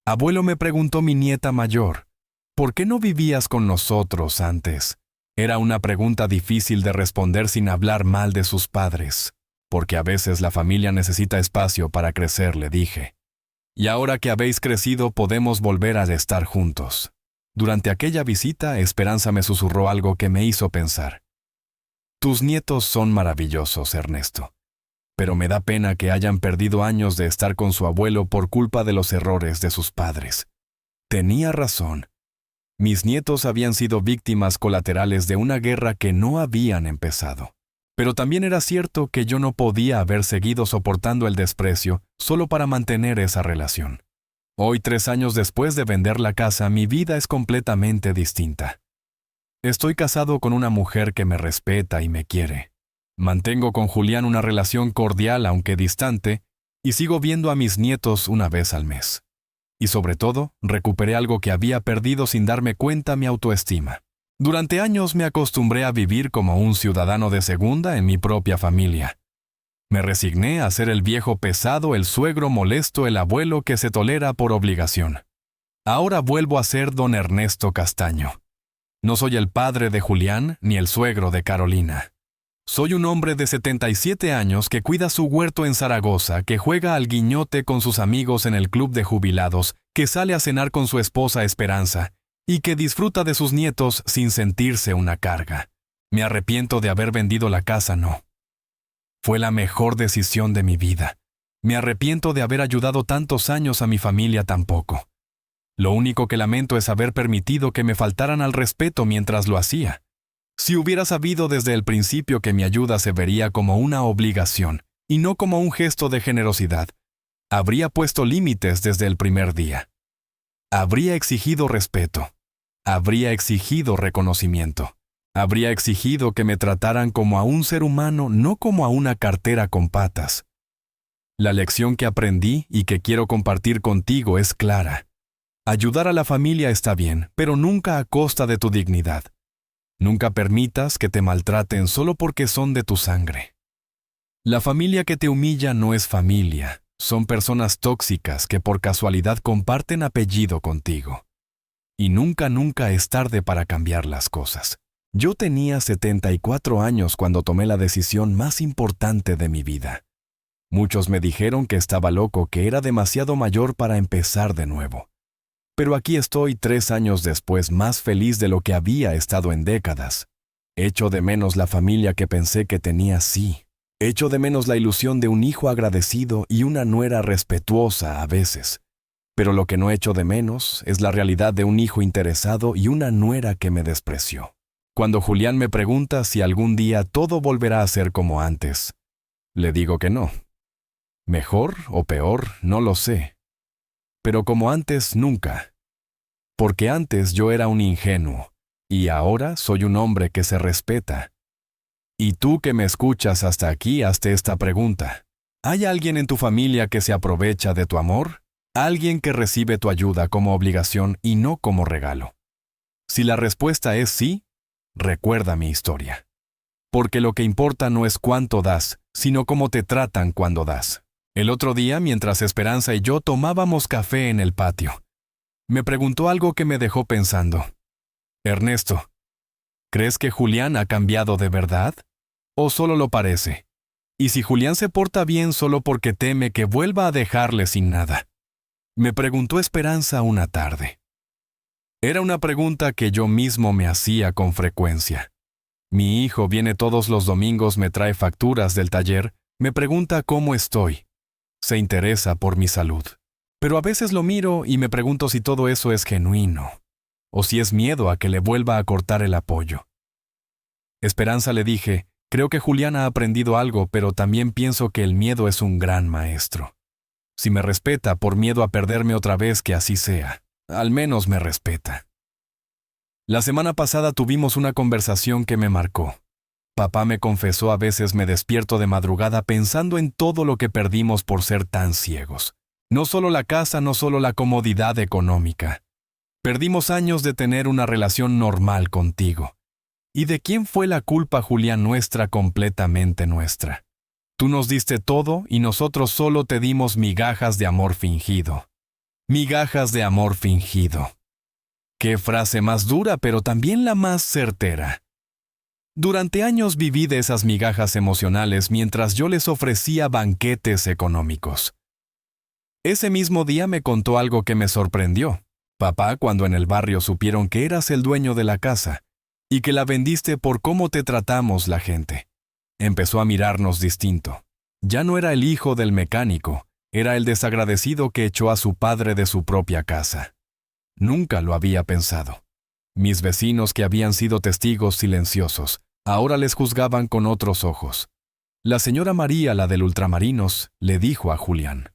Abuelo, me preguntó mi nieta mayor, ¿por qué no vivías con nosotros antes? Era una pregunta difícil de responder sin hablar mal de sus padres, porque a veces la familia necesita espacio para crecer, le dije. Y ahora que habéis crecido, podemos volver a estar juntos. Durante aquella visita, Esperanza me susurró algo que me hizo pensar. Tus nietos son maravillosos, Ernesto. Pero me da pena que hayan perdido años de estar con su abuelo por culpa de los errores de sus padres. Tenía razón. Mis nietos habían sido víctimas colaterales de una guerra que no habían empezado. Pero también era cierto que yo no podía haber seguido soportando el desprecio solo para mantener esa relación. Hoy, 3 años después de vender la casa, mi vida es completamente distinta. Estoy casado con una mujer que me respeta y me quiere. Mantengo con Julián una relación cordial aunque distante, y sigo viendo a mis nietos una vez al mes. Y sobre todo, recuperé algo que había perdido sin darme cuenta: mi autoestima. Durante años me acostumbré a vivir como un ciudadano de segunda en mi propia familia. Me resigné a ser el viejo pesado, el suegro molesto, el abuelo que se tolera por obligación. Ahora vuelvo a ser don Ernesto Castaño. No soy el padre de Julián ni el suegro de Carolina. Soy un hombre de 77 años que cuida su huerto en Zaragoza, que juega al guiñote con sus amigos en el club de jubilados, que sale a cenar con su esposa Esperanza y que disfruta de sus nietos sin sentirse una carga. ¿Me arrepiento de haber vendido la casa? No. Fue la mejor decisión de mi vida. ¿Me arrepiento de haber ayudado tantos años a mi familia? Tampoco. Lo único que lamento es haber permitido que me faltaran al respeto mientras lo hacía. Si hubiera sabido desde el principio que mi ayuda se vería como una obligación y no como un gesto de generosidad, habría puesto límites desde el primer día. Habría exigido respeto. Habría exigido reconocimiento. Habría exigido que me trataran como a un ser humano, no como a una cartera con patas. La lección que aprendí y que quiero compartir contigo es clara. Ayudar a la familia está bien, pero nunca a costa de tu dignidad. Nunca permitas que te maltraten solo porque son de tu sangre. La familia que te humilla no es familia. Son personas tóxicas que por casualidad comparten apellido contigo. Y nunca es tarde para cambiar las cosas. Yo tenía 74 años cuando tomé la decisión más importante de mi vida. Muchos me dijeron que estaba loco, que era demasiado mayor para empezar de nuevo. Pero aquí estoy 3 años después, más feliz de lo que había estado en décadas. Echo de menos la familia que pensé que tenía, sí. Echo de menos la ilusión de un hijo agradecido y una nuera respetuosa a veces. Pero lo que no echo de menos es la realidad de un hijo interesado y una nuera que me despreció. Cuando Julián me pregunta si algún día todo volverá a ser como antes, le digo que no. Mejor o peor, no lo sé. Pero como antes, nunca. Porque antes yo era un ingenuo, y ahora soy un hombre que se respeta. Y tú que me escuchas hasta aquí, hazte esta pregunta. ¿Hay alguien en tu familia que se aprovecha de tu amor? ¿Alguien que recibe tu ayuda como obligación y no como regalo? Si la respuesta es sí, recuerda mi historia. Porque lo que importa no es cuánto das, sino cómo te tratan cuando das. El otro día, mientras Esperanza y yo tomábamos café en el patio, me preguntó algo que me dejó pensando. Ernesto, ¿crees que Julián ha cambiado de verdad? ¿O solo lo parece? ¿Y si Julián se porta bien solo porque teme que vuelva a dejarle sin nada? Me preguntó Esperanza una tarde. Era una pregunta que yo mismo me hacía con frecuencia. Mi hijo viene todos los domingos, me trae facturas del taller, me pregunta cómo estoy. Se interesa por mi salud. Pero a veces lo miro y me pregunto si todo eso es genuino, o si es miedo a que le vuelva a cortar el apoyo. Esperanza, le dije, creo que Julián ha aprendido algo, pero también pienso que el miedo es un gran maestro. Si me respeta por miedo a perderme otra vez, que así sea. Al menos me respeta. La semana pasada tuvimos una conversación que me marcó. Papá me confesó: a veces me despierto de madrugada pensando en todo lo que perdimos por ser tan ciegos. No solo la casa, no solo la comodidad económica. Perdimos años de tener una relación normal contigo. ¿Y de quién fue la culpa, Julián? Nuestra, completamente nuestra. Tú nos diste todo y nosotros solo te dimos migajas de amor fingido. Migajas de amor fingido. Qué frase más dura, pero también la más certera. Durante años viví de esas migajas emocionales mientras yo les ofrecía banquetes económicos. Ese mismo día me contó algo que me sorprendió. Papá, cuando en el barrio supieron que eras el dueño de la casa y que la vendiste por cómo te tratamos la gente, empezó a mirarnos distinto. Ya no era el hijo del mecánico, era el desagradecido que echó a su padre de su propia casa. Nunca lo había pensado. Mis vecinos, que habían sido testigos silenciosos, ahora les juzgaban con otros ojos. La señora María, la del Ultramarinos, le dijo a Julián: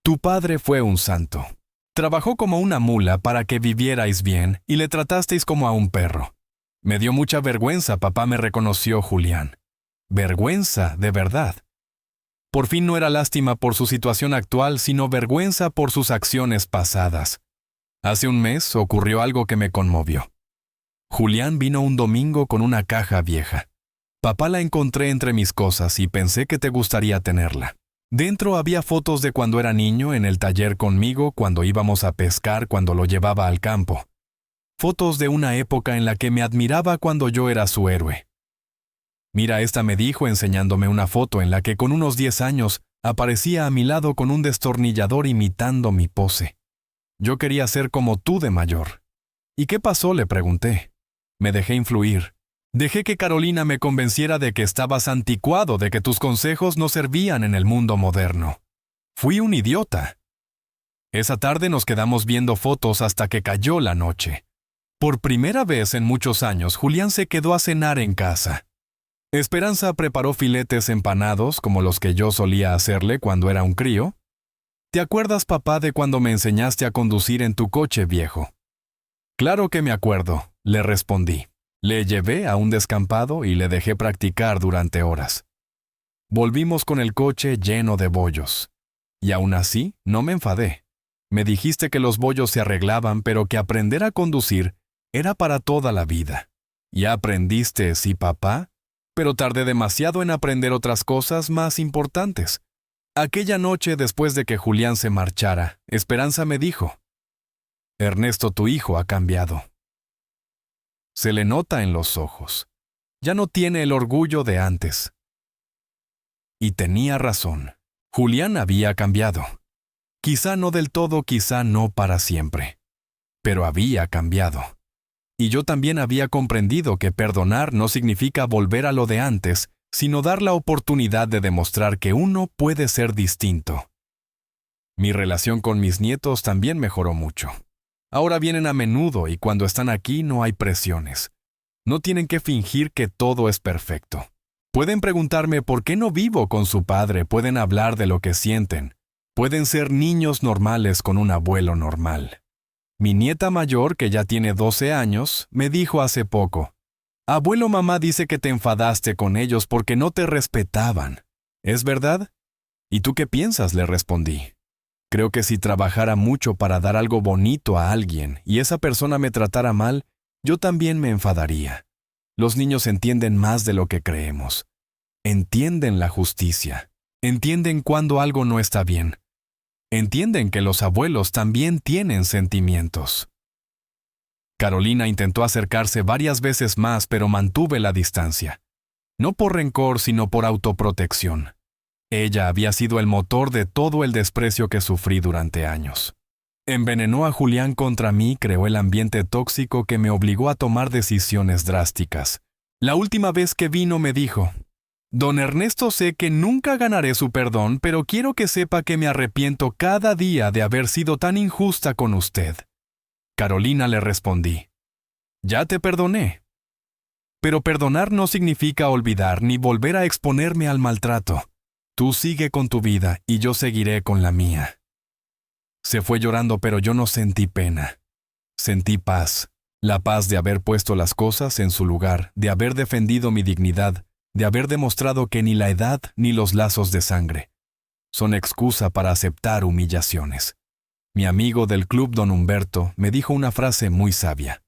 tu padre fue un santo. Trabajó como una mula para que vivierais bien y le tratasteis como a un perro. Me dio mucha vergüenza, papá, me reconoció Julián. Vergüenza, de verdad. Por fin no era lástima por su situación actual, sino vergüenza por sus acciones pasadas. Hace un mes ocurrió algo que me conmovió. Julián vino un domingo con una caja vieja. Papá, la encontré entre mis cosas y pensé que te gustaría tenerla. Dentro había fotos de cuando era niño, en el taller conmigo, cuando íbamos a pescar, cuando lo llevaba al campo. Fotos de una época en la que me admiraba cuando yo era su héroe. Mira, esta, me dijo, enseñándome una foto en la que con unos 10 años aparecía a mi lado con un destornillador imitando mi pose. Yo quería ser como tú de mayor. ¿Y qué pasó?, le pregunté. Me dejé influir. Dejé que Carolina me convenciera de que estabas anticuado, de que tus consejos no servían en el mundo moderno. Fui un idiota. Esa tarde nos quedamos viendo fotos hasta que cayó la noche. Por primera vez en muchos años, Julián se quedó a cenar en casa. Esperanza preparó filetes empanados como los que yo solía hacerle cuando era un crío. ¿Te acuerdas, papá, de cuando me enseñaste a conducir en tu coche viejo? Claro que me acuerdo, le respondí. Le llevé a un descampado y le dejé practicar durante horas. Volvimos con el coche lleno de bollos. Y aún así, no me enfadé. Me dijiste que los bollos se arreglaban, pero que aprender a conducir era para toda la vida. Ya aprendiste, sí, papá, pero tardé demasiado en aprender otras cosas más importantes. Aquella noche, después de que Julián se marchara, Esperanza me dijo: Ernesto, tu hijo ha cambiado. Se le nota en los ojos. Ya no tiene el orgullo de antes. Y tenía razón. Julián había cambiado. Quizá no del todo, quizá no para siempre. pero había cambiado. Y yo también había comprendido que perdonar no significa volver a lo de antes, sino dar la oportunidad de demostrar que uno puede ser distinto. Mi relación con mis nietos también mejoró mucho. Ahora vienen a menudo y cuando están aquí no hay presiones. No tienen que fingir que todo es perfecto. Pueden preguntarme por qué no vivo con su padre, pueden hablar de lo que sienten. Pueden ser niños normales con un abuelo normal. Mi nieta mayor, que ya tiene 12 años, me dijo hace poco, «Abuelo, mamá dice que te enfadaste con ellos porque no te respetaban. ¿Es verdad?» «¿Y tú qué piensas?», le respondí. «Creo que si trabajara mucho para dar algo bonito a alguien y esa persona me tratara mal, yo también me enfadaría. Los niños entienden más de lo que creemos. Entienden la justicia. Entienden cuando algo no está bien. Entienden que los abuelos también tienen sentimientos». Carolina intentó acercarse varias veces más, pero mantuve la distancia. No por rencor, sino por autoprotección. Ella había sido el motor de todo el desprecio que sufrí durante años. Envenenó a Julián contra mí, creó el ambiente tóxico que me obligó a tomar decisiones drásticas. La última vez que vino me dijo, «Don Ernesto, sé que nunca ganaré su perdón, pero quiero que sepa que me arrepiento cada día de haber sido tan injusta con usted». Carolina, le respondí, «Ya te perdoné». Pero perdonar no significa olvidar ni volver a exponerme al maltrato. Tú sigue con tu vida y yo seguiré con la mía. Se fue llorando, pero yo no sentí pena. Sentí paz. La paz de haber puesto las cosas en su lugar, de haber defendido mi dignidad, de haber demostrado que ni la edad ni los lazos de sangre son excusa para aceptar humillaciones. Mi amigo del club, don Humberto, me dijo una frase muy sabia.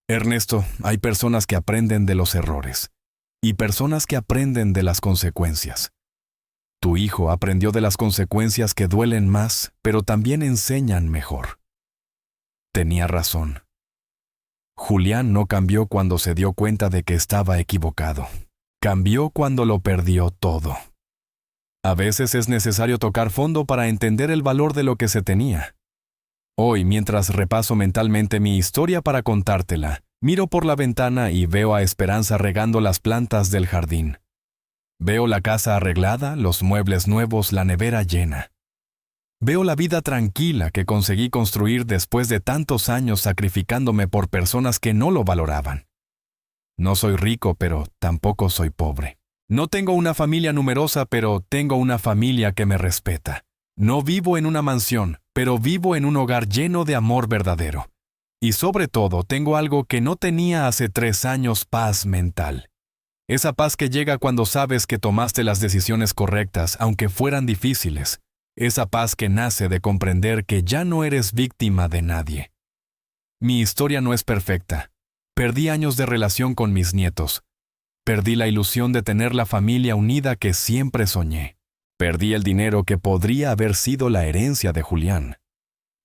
«Ernesto, hay personas que aprenden de los errores y personas que aprenden de las consecuencias. Tu hijo aprendió de las consecuencias que duelen más, pero también enseñan mejor». Tenía razón. Julián no cambió cuando se dio cuenta de que estaba equivocado. Cambió cuando lo perdió todo. A veces es necesario tocar fondo para entender el valor de lo que se tenía. Hoy, mientras repaso mentalmente mi historia para contártela, miro por la ventana y veo a Esperanza regando las plantas del jardín. Veo la casa arreglada, los muebles nuevos, la nevera llena. Veo la vida tranquila que conseguí construir después de tantos años sacrificándome por personas que no lo valoraban. No soy rico, pero tampoco soy pobre. No tengo una familia numerosa, pero tengo una familia que me respeta. No vivo en una mansión, pero vivo en un hogar lleno de amor verdadero. Y sobre todo, tengo algo que no tenía hace 3 años: paz mental. Esa paz que llega cuando sabes que tomaste las decisiones correctas, aunque fueran difíciles. Esa paz que nace de comprender que ya no eres víctima de nadie. Mi historia no es perfecta. Perdí años de relación con mis nietos. Perdí la ilusión de tener la familia unida que siempre soñé. Perdí el dinero que podría haber sido la herencia de Julián.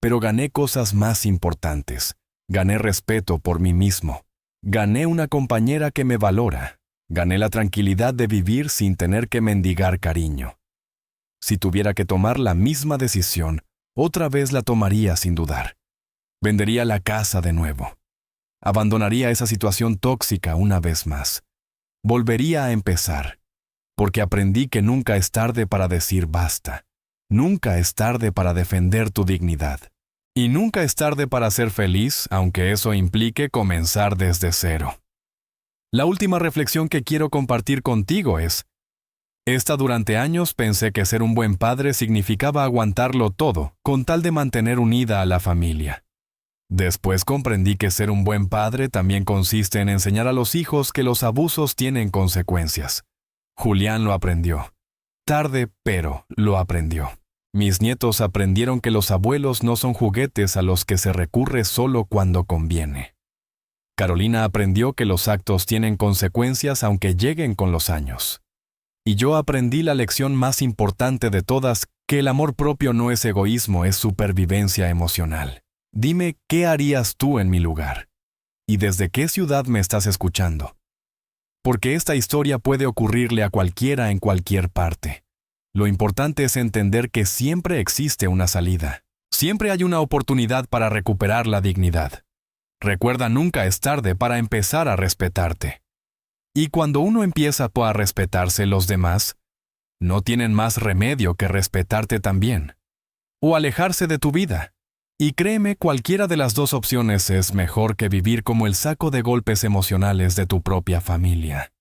Pero gané cosas más importantes. Gané respeto por mí mismo. Gané una compañera que me valora. Gané la tranquilidad de vivir sin tener que mendigar cariño. Si tuviera que tomar la misma decisión, otra vez la tomaría sin dudar. Vendería la casa de nuevo. Abandonaría esa situación tóxica una vez más. Volvería a empezar, porque aprendí que nunca es tarde para decir basta. Nunca es tarde para defender tu dignidad. Y nunca es tarde para ser feliz, aunque eso implique comenzar desde cero. La última reflexión que quiero compartir contigo es: durante años pensé que ser un buen padre significaba aguantarlo todo, con tal de mantener unida a la familia. Después comprendí que ser un buen padre también consiste en enseñar a los hijos que los abusos tienen consecuencias. Julián lo aprendió. Tarde, pero lo aprendió. Mis nietos aprendieron que los abuelos no son juguetes a los que se recurre solo cuando conviene. Carolina aprendió que los actos tienen consecuencias aunque lleguen con los años. Y yo aprendí la lección más importante de todas, que el amor propio no es egoísmo, es supervivencia emocional. Dime, ¿qué harías tú en mi lugar? ¿Y desde qué ciudad me estás escuchando? Porque esta historia puede ocurrirle a cualquiera en cualquier parte. Lo importante es entender que siempre existe una salida. Siempre hay una oportunidad para recuperar la dignidad. Recuerda, nunca es tarde para empezar a respetarte. Y cuando uno empieza a respetarse, los demás no tienen más remedio que respetarte también, o alejarse de tu vida. Y créeme, cualquiera de las dos opciones es mejor que vivir como el saco de golpes emocionales de tu propia familia.